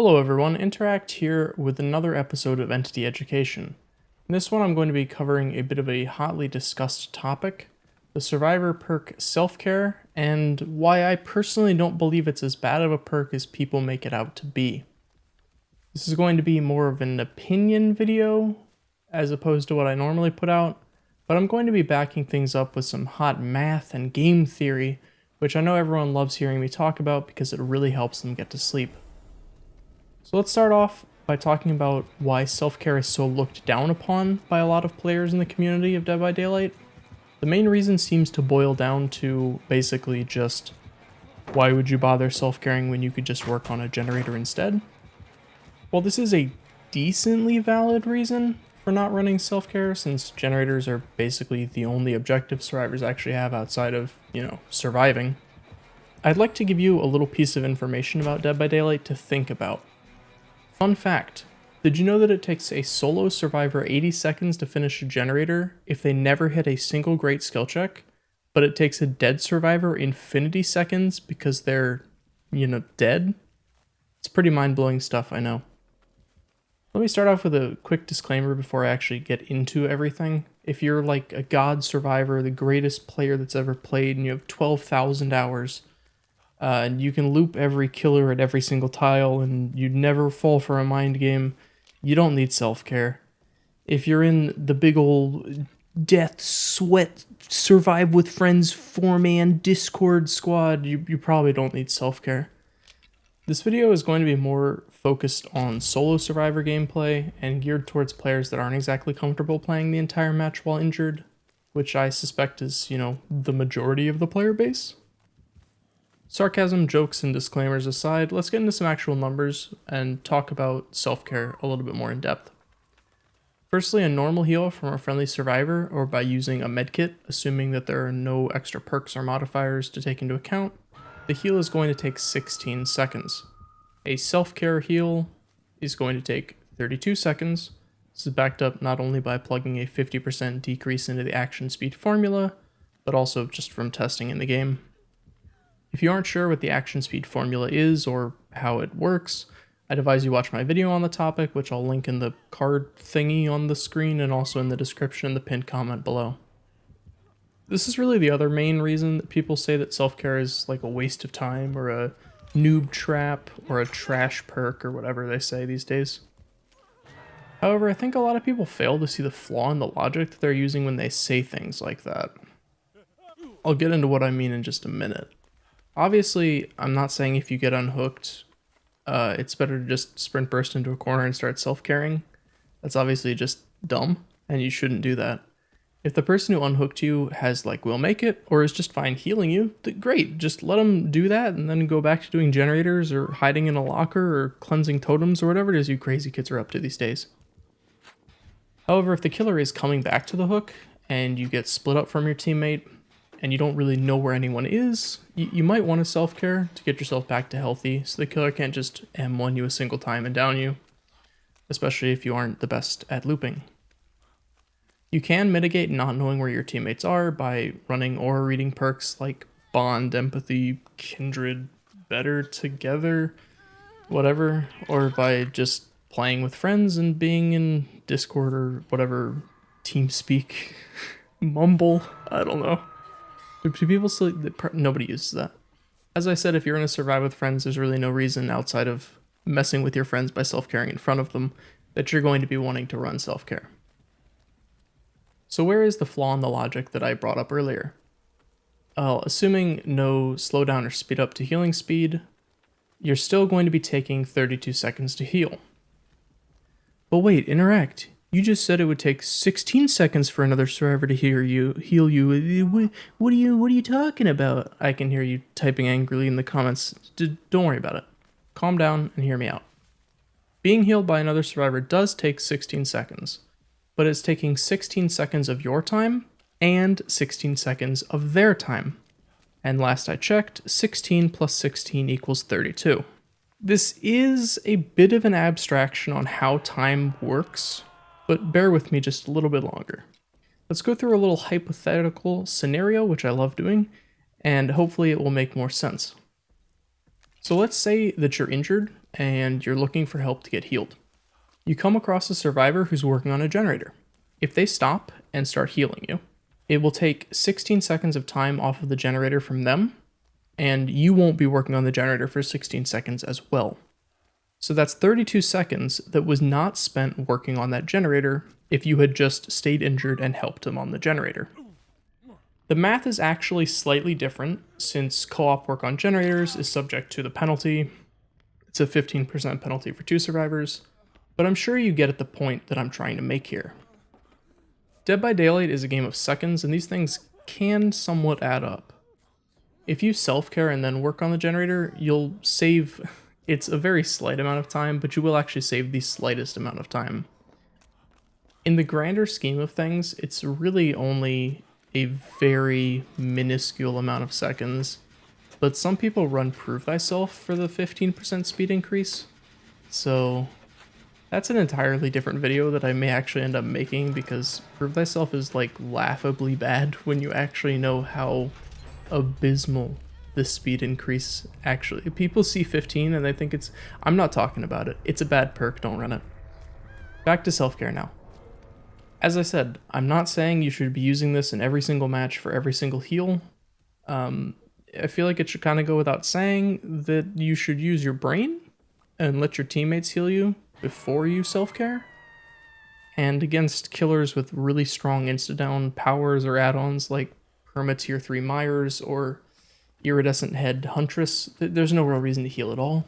Hello everyone, Interact here with another episode of Entity Education. In this one I'm going to be covering a bit of a hotly discussed topic, the survivor perk self-care, and why I personally don't believe it's as bad of a perk as people make it out to be. This is going to be more of an opinion video as opposed to what I normally put out, but I'm going to be backing things up with some hot math and game theory, which I know everyone loves hearing me talk about because it really helps them get to sleep. So let's start off by talking about why self-care is so looked down upon by a lot of players in the community of Dead by Daylight. The main reason seems to boil down to basically just, why would you bother self-caring when you could just work on a generator instead? While this is a decently valid reason for not running self-care, since generators are basically the only objective survivors actually have outside of, surviving, I'd like to give you a little piece of information about Dead by Daylight to think about. Fun fact, did you know that it takes a solo survivor 80 seconds to finish a generator if they never hit a single great skill check, but it takes a dead survivor infinity seconds because they're, dead? It's pretty mind-blowing stuff, I know. Let me start off with a quick disclaimer before I actually get into everything. If you're like a god survivor, the greatest player that's ever played, and you have 12,000 hours, and you can loop every killer at every single tile, and you never fall for a mind game, you don't need self-care. If you're in the big old death, sweat, survive with friends 4-man Discord squad, you probably don't need self-care. This video is going to be more focused on solo survivor gameplay and geared towards players that aren't exactly comfortable playing the entire match while injured, which I suspect is, the majority of the player base. Sarcasm, jokes, and disclaimers aside, let's get into some actual numbers and talk about self-care a little bit more in depth. Firstly, a normal heal from a friendly survivor, or by using a medkit, assuming that there are no extra perks or modifiers to take into account, the heal is going to take 16 seconds. A self-care heal is going to take 32 seconds. This is backed up not only by plugging a 50% decrease into the action speed formula, but also just from testing in the game. If you aren't sure what the action speed formula is or how it works, I'd advise you watch my video on the topic, which I'll link in the card thingy on the screen and also in the description in the pinned comment below. This is really the other main reason that people say that self-care is like a waste of time or a noob trap or a trash perk or whatever they say these days. However, I think a lot of people fail to see the flaw in the logic that they're using when they say things like that. I'll get into what I mean in just a minute. Obviously, I'm not saying if you get unhooked, it's better to just sprint burst into a corner and start self-caring. That's obviously just dumb, and you shouldn't do that. If the person who unhooked you has will make it, or is just fine healing you, great, just let them do that and then go back to doing generators or hiding in a locker or cleansing totems or whatever it is you crazy kids are up to these days. However, if the killer is coming back to the hook and you get split up from your teammate, and you don't really know where anyone is, you might want to self-care to get yourself back to healthy so the killer can't just M1 you a single time and down you, especially if you aren't the best at looping. You can mitigate not knowing where your teammates are by running aura reading perks like Bond, Empathy, Kindred, Better Together, whatever, or by just playing with friends and being in Discord or whatever, TeamSpeak, Mumble, I don't know. Do people still... Nobody uses that. As I said, if you're in a survive with friends, there's really no reason outside of messing with your friends by self-caring in front of them that you're going to be wanting to run self-care. So where is the flaw in the logic that I brought up earlier? Well, assuming no slowdown or speed up to healing speed, you're still going to be taking 32 seconds to heal. But wait, Interact. You just said it would take 16 seconds for another survivor to heal you. What are you talking about? I can hear you typing angrily in the comments. Don't worry about it. Calm down and hear me out. Being healed by another survivor does take 16 seconds, but it's taking 16 seconds of your time and 16 seconds of their time. And last I checked, 16 plus 16 equals 32. This is a bit of an abstraction on how time works, but bear with me just a little bit longer. Let's go through a little hypothetical scenario, which I love doing, and hopefully it will make more sense. So let's say that you're injured and you're looking for help to get healed. You come across a survivor who's working on a generator. If they stop and start healing you, it will take 16 seconds of time off of the generator from them, and you won't be working on the generator for 16 seconds as well. So that's 32 seconds that was not spent working on that generator if you had just stayed injured and helped him on the generator. The math is actually slightly different since co-op work on generators is subject to the penalty. It's a 15% penalty for 2 survivors, but I'm sure you get at the point that I'm trying to make here. Dead by Daylight is a game of seconds, and these things can somewhat add up. If you self-care and then work on the generator, you'll save, it's a very slight amount of time, but you will actually save the slightest amount of time. In the grander scheme of things, it's really only a very minuscule amount of seconds, but some people run Prove Thyself for the 15% speed increase, so that's an entirely different video that I may actually end up making, because Prove Thyself is like laughably bad when you actually know how abysmal the speed increase actually. People see 15 and they think it's, I'm not talking about it. It's a bad perk, don't run it. Back to self-care now. As I said, I'm not saying you should be using this in every single match for every single heal. I feel like it should kind of go without saying that you should use your brain and let your teammates heal you before you self-care. And against killers with really strong insta-down powers or add-ons like Perma Tier 3 Myers or Iridescent Head Huntress, there's no real reason to heal at all.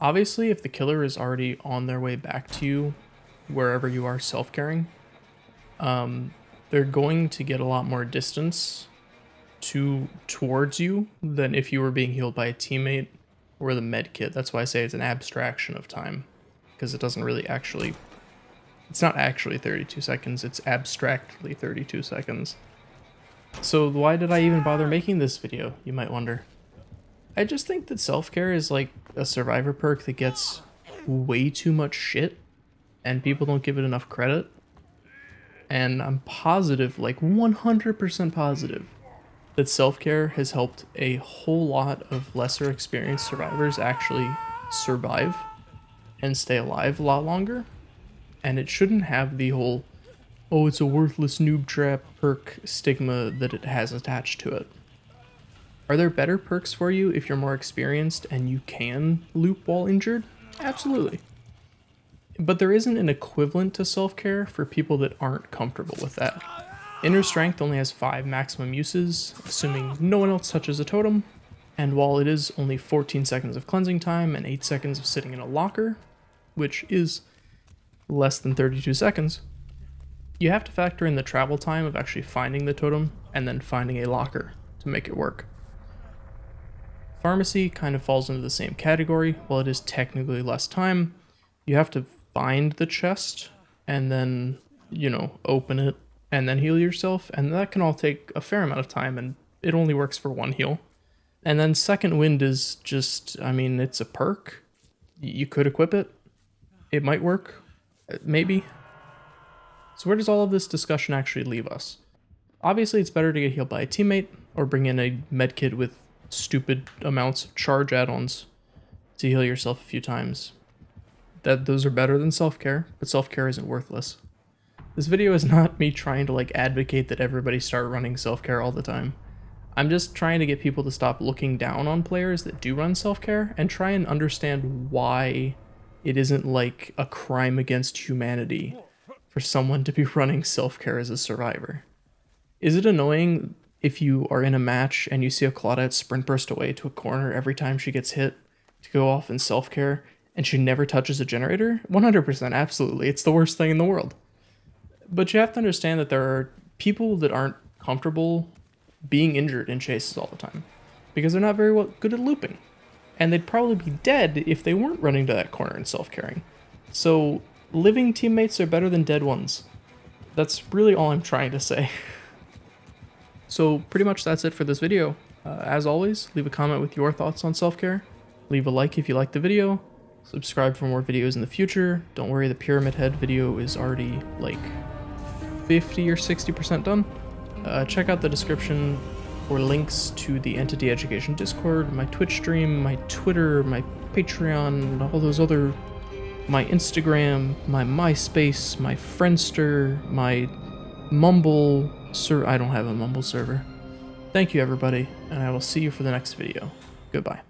Obviously, if the killer is already on their way back to you, wherever you are self-caring, they're going to get a lot more distance towards you than if you were being healed by a teammate or the med kit. That's why I say it's an abstraction of time, because it doesn't really actually, it's not actually 32 seconds, it's abstractly 32 seconds. So why did I even bother making this video, you might wonder? I just think that self-care is like a survivor perk that gets way too much shit and people don't give it enough credit. And I'm positive, like 100% positive, that self-care has helped a whole lot of lesser experienced survivors actually survive and stay alive a lot longer. And it shouldn't have the whole, oh, it's a worthless noob trap perk stigma that it has attached to it. Are there better perks for you if you're more experienced and you can loop while injured? Absolutely. But there isn't an equivalent to self-care for people that aren't comfortable with that. Inner Strength only has 5 maximum uses, assuming no one else touches a totem, and while it is only 14 seconds of cleansing time and 8 seconds of sitting in a locker, which is less than 32 seconds, you have to factor in the travel time of actually finding the totem and then finding a locker to make it work. Pharmacy kind of falls into the same category. While it is technically less time, you have to find the chest and then, open it and then heal yourself, and that can all take a fair amount of time, and it only works for 1 heal. And then Second Wind is just, it's a perk. You could equip it. It might work. Maybe. So where does all of this discussion actually leave us? Obviously, it's better to get healed by a teammate or bring in a medkit with stupid amounts of charge add-ons to heal yourself a few times. Those are better than self-care, but self-care isn't worthless. This video is not me trying to advocate that everybody start running self-care all the time. I'm just trying to get people to stop looking down on players that do run self-care and try and understand why it isn't like a crime against humanity for someone to be running self-care as a survivor. Is it annoying if you are in a match and you see a Claudette sprint burst away to a corner every time she gets hit to go off in self-care and she never touches a generator? 100%, absolutely. It's the worst thing in the world. But you have to understand that there are people that aren't comfortable being injured in chases all the time because they're not very good at looping. And they'd probably be dead if they weren't running to that corner and self-caring. So living teammates are better than dead ones. That's really all I'm trying to say. So pretty much that's it for this video. As always, leave a comment with your thoughts on self-care. Leave a like if you liked the video. Subscribe for more videos in the future. Don't worry, the Pyramid Head video is already 50 or 60% done. Check out the description for links to the Entity Education Discord, my Twitch stream, my Twitter, my Patreon, all those other, my Instagram, my MySpace, my Friendster, my Mumble server. I don't have a Mumble server. Thank you, everybody, and I will see you for the next video. Goodbye.